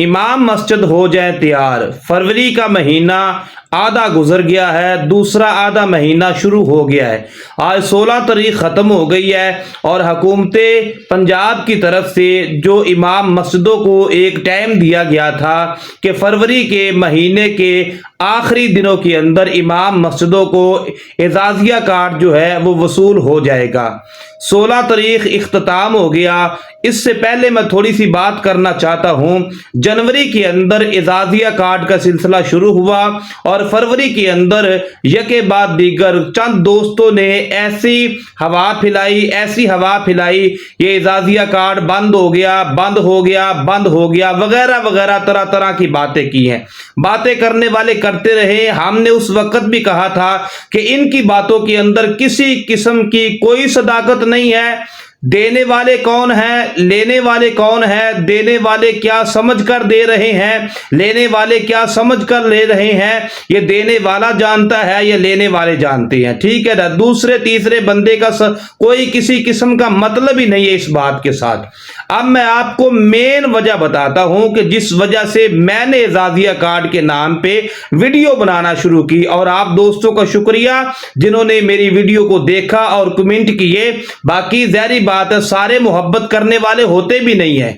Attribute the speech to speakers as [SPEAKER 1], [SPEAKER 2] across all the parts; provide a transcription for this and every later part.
[SPEAKER 1] امام مسجد ہو جائیں تیار۔ فروری کا مہینہ آدھا گزر گیا ہے، دوسرا آدھا مہینہ شروع ہو گیا ہے۔ آج 16 تاریخ ختم ہو گئی ہے اور حکومت پنجاب کی طرف سے جو امام مسجدوں کو ایک ٹائم دیا گیا تھا کہ فروری کے مہینے کے آخری دنوں کے اندر امام مسجدوں کو اعزازیہ کارڈ جو ہے وہ وصول ہو جائے گا۔ 16 تاریخ اختتام ہو گیا۔ اس سے پہلے میں تھوڑی سی بات کرنا چاہتا ہوں۔ جنوری کے اندر اعزازیہ کارڈ کا سلسلہ شروع ہوا اور فروری کے اندر یکے بعد دیگر چند دوستوں نے ایسی ہوا پھیلائی یہ اعزازیہ کارڈ بند ہو گیا وغیرہ وغیرہ طرح طرح کی باتیں کی ہیں۔ باتیں کرنے والے کرتے رہے۔ ہم نے اس وقت بھی کہا تھا کہ ان کی باتوں کے اندر کسی قسم کی کوئی صداقت نہیں ہے۔ دینے والے کون ہیں، لینے والے کون ہیں، دینے والے کیا سمجھ کر دے رہے ہیں، لینے والے کیا سمجھ کر لے رہے ہیں، یہ دینے والا جانتا ہے یا لینے والے جانتے ہیں۔ ٹھیک ہے نا، دوسرے تیسرے بندے کا کوئی کسی قسم کا مطلب ہی نہیں ہے اس بات کے ساتھ۔ اب میں آپ کو مین وجہ بتاتا ہوں کہ جس وجہ سے میں نے اعزازیہ کارڈ کے نام پہ ویڈیو بنانا شروع کی، اور آپ دوستوں کا شکریہ جنہوں نے میری ویڈیو کو دیکھا اور کمنٹ کیے۔ باقی ظاہری بات ہے سارے محبت کرنے والے ہوتے بھی نہیں ہیں۔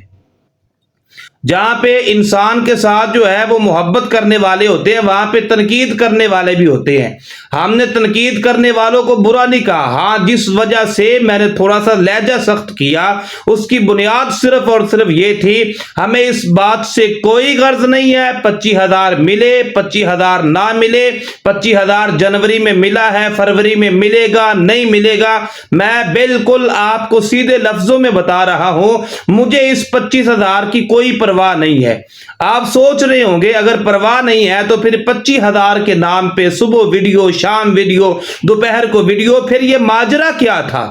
[SPEAKER 1] جہاں پہ انسان کے ساتھ جو ہے وہ محبت کرنے والے ہوتے ہیں وہاں پہ تنقید کرنے والے بھی ہوتے ہیں۔ ہم نے تنقید کرنے والوں کو برا نہیں کہا، ہاں جس وجہ سے میں نے تھوڑا سا لہجہ سخت کیا اس کی بنیاد صرف اور صرف یہ تھی، ہمیں اس بات سے کوئی غرض نہیں ہے 25,000 ملے 25,000 نہ ملے، 25,000 جنوری میں ملا ہے، فروری میں ملے گا نہیں ملے گا، میں بالکل آپ کو سیدھے لفظوں میں بتا رہا ہوں مجھے اس 25,000 کی کوئی پرواہ نہیں ہے۔ آپ سوچ رہے ہوں گے اگر پرواہ نہیں ہے تو پھر 25,000 کے نام پہ صبح ویڈیو، شام ویڈیو، دوپہر کو ویڈیو، پھر یہ ماجرا کیا تھا؟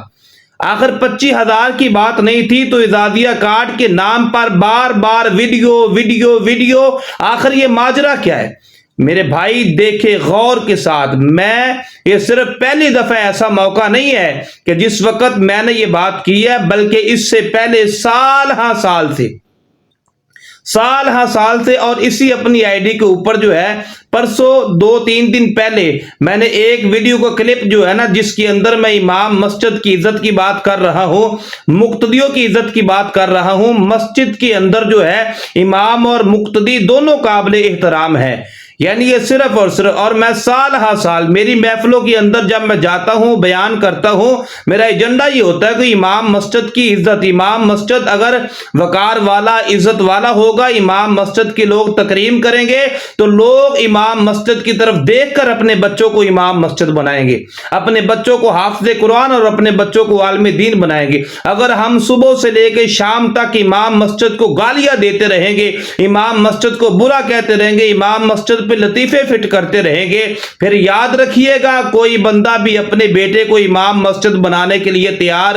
[SPEAKER 1] آخر 25,000 کی بات نہیں تھی تو اعزازیہ کارڈ کے نام پر بار بار ویڈیو، آخر یہ ماجرا کیا ہے؟ میرے بھائی دیکھے غور کے ساتھ، میں یہ صرف پہلی دفعہ ایسا موقع نہیں ہے کہ جس وقت میں نے یہ بات کی ہے، بلکہ اس سے پہلے سال ہاں سال سے اور اسی اپنی آئی ڈی کے اوپر جو ہے پرسوں 2-3 دن پہلے میں نے ایک ویڈیو کا کلپ جو ہے نا جس کے اندر میں امام مسجد کی عزت کی بات کر رہا ہوں، مقتدیوں کی عزت کی بات کر رہا ہوں۔ مسجد کے اندر جو ہے امام اور مقتدی دونوں قابل احترام ہیں، یعنی یہ صرف اور صرف، اور میں سال ہا سال میری محفلوں کے اندر جب میں جاتا ہوں بیان کرتا ہوں میرا ایجنڈا یہ ہوتا ہے کہ امام مسجد کی عزت، امام مسجد اگر وقار والا عزت والا ہوگا، امام مسجد کے لوگ تکریم کریں گے تو لوگ امام مسجد کی طرف دیکھ کر اپنے بچوں کو امام مسجد بنائیں گے، اپنے بچوں کو حافظ قرآن اور اپنے بچوں کو عالم دین بنائیں گے۔ اگر ہم صبح سے لے کے شام تک امام مسجد کو گالیاں دیتے رہیں گے، امام مسجد کو برا کہتے رہیں گے، امام مسجد پہ لطیفے فٹ کرتے رہیں گے، پھر یاد رکھیے گا کوئی بندہ بھی اپنے بیٹے کو امام مسجد بنانے کے لیے تیار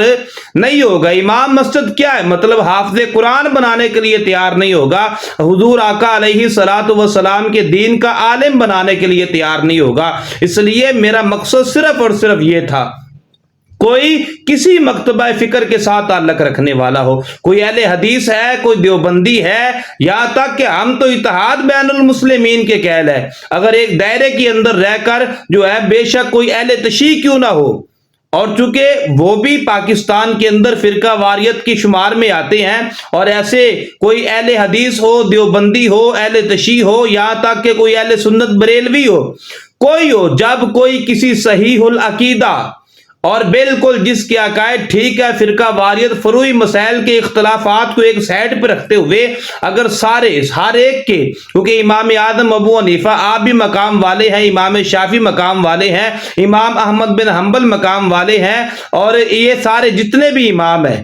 [SPEAKER 1] نہیں ہوگا۔ امام مسجد کیا ہے؟ مطلب حافظ قرآن بنانے کے لیے تیار نہیں ہوگا، حضور آقا علیہ الصلوۃ والسلام کے دین کا عالم بنانے کے لیے تیار نہیں ہوگا۔ اس لیے میرا مقصد صرف اور صرف یہ تھا کوئی کسی مکتبہ فکر کے ساتھ تعلق رکھنے والا ہو، کوئی اہل حدیث ہے، کوئی دیوبندی ہے، یہاں تک کہ ہم تو اتحاد بین المسلمین کے قائل ہے، اگر ایک دائرے کے اندر رہ کر جو ہے بے شک کوئی اہل تشیع کیوں نہ ہو، اور چونکہ وہ بھی پاکستان کے اندر فرقہ واریت کی شمار میں آتے ہیں، اور ایسے کوئی اہل حدیث ہو، دیوبندی ہو، اہل تشیع ہو، یہاں تک کہ کوئی اہل سنت بریلوی ہو، کوئی ہو، جب کوئی کسی صحیح العقیدہ اور بالکل جس کے عقائد ٹھیک ہے، فرقہ واریت فروعی مسائل کے اختلافات کو ایک سائڈ پہ رکھتے ہوئے اگر ہر ایک کے، کیونکہ امام اعظم ابو حنیفہ آپ بھی مقام والے ہیں، امام شافعی مقام والے ہیں، امام احمد بن حنبل مقام والے ہیں، اور یہ سارے جتنے بھی امام ہیں،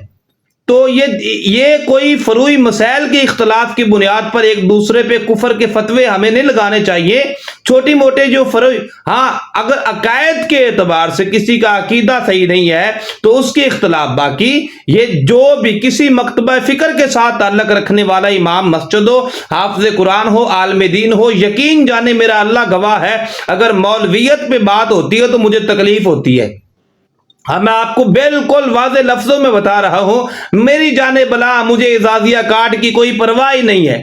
[SPEAKER 1] تو یہ کوئی فروعی مسائل کے اختلاف کی بنیاد پر ایک دوسرے پہ کفر کے فتوے ہمیں نہیں لگانے چاہیے۔ چھوٹی موٹے جو فروعی، ہاں اگر عقائد کے اعتبار سے کسی کا عقیدہ صحیح نہیں ہے تو اس کے اختلاف، باقی یہ جو بھی کسی مکتبہ فکر کے ساتھ تعلق رکھنے والا امام مسجد ہو، حافظ قرآن ہو، عالم دین ہو، یقین جانے میرا اللہ گواہ ہے اگر مولویت پہ بات ہوتی ہے تو مجھے تکلیف ہوتی ہے۔ ہاں میں آپ کو بالکل واضح لفظوں میں بتا رہا ہوں، میری جانے بلا مجھے اعزازیہ کارڈ کی کوئی پرواہ ہی نہیں ہے۔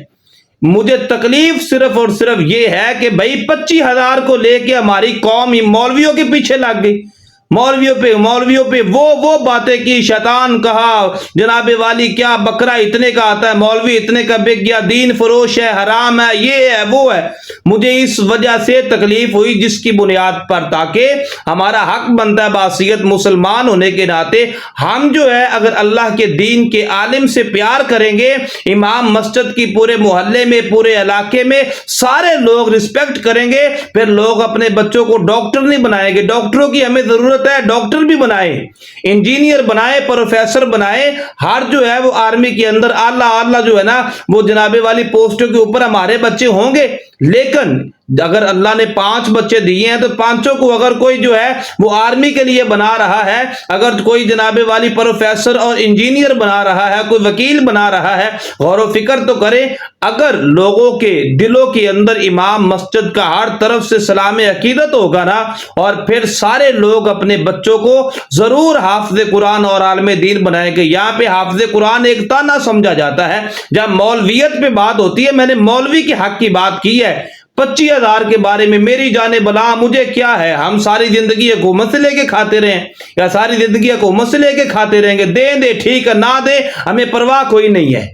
[SPEAKER 2] مجھے تکلیف صرف اور صرف یہ ہے کہ بھائی 25,000 کو لے کے ہماری قوم مولویوں کے پیچھے لگ گئی، مولویوں پہ وہ باتیں کی، شیطان کہا، جناب والی کیا بکرا اتنے کا آتا ہے، مولوی اتنے کا بک گیا، دین فروش ہے، حرام ہے، یہ ہے وہ ہے۔ مجھے اس وجہ سے تکلیف ہوئی جس کی بنیاد پر، تاکہ ہمارا حق بنتا ہے بحیثیت مسلمان ہونے کے ناطے ہم جو ہے اگر اللہ کے دین کے عالم سے پیار کریں گے، امام مسجد کی پورے محلے میں پورے علاقے میں سارے لوگ رسپیکٹ کریں گے، پھر لوگ اپنے بچوں کو ڈاکٹر نہیں بنائیں گے۔ ڈاکٹروں کی ہمیں ضرورت ہے، ڈاکٹر بھی بنائیں، انجینئر بنائیں، پروفیسر بنائیں، ہر جو ہے وہ آرمی کے اندر اعلیٰ جو ہے نا وہ جناب والی پوسٹوں کے اوپر ہمارے بچے ہوں گے۔ لیکن اگر اللہ نے 5 بچے دیے ہیں تو 5 کو اگر کوئی جو ہے وہ آرمی کے لیے بنا رہا ہے، اگر کوئی جناب والی پروفیسر اور انجینئر بنا رہا ہے، کوئی وکیل بنا رہا ہے، غور و فکر تو کریں۔ اگر لوگوں کے دلوں کے اندر امام مسجد کا ہر طرف سے سلام عقیدت ہوگا نا، اور پھر سارے لوگ اپنے بچوں کو ضرور حافظ قرآن اور عالم دین بنائیں گے۔ یہاں پہ حافظ قرآن ایک تانا سمجھا جاتا ہے، جب مولویت پہ بات ہوتی ہے، میں نے مولوی کے حق کی بات کی ہے۔ 25,000 کے بارے میں میری جانے بلا مجھے کیا ہے، ہم ساری زندگی حکومت سے لے کے کھاتے رہیں یا ساری زندگی حکومت سے لے کے کھاتے رہیں گے، دیں ٹھیک ہے، نہ دیں ہمیں پرواہ کوئی نہیں ہے۔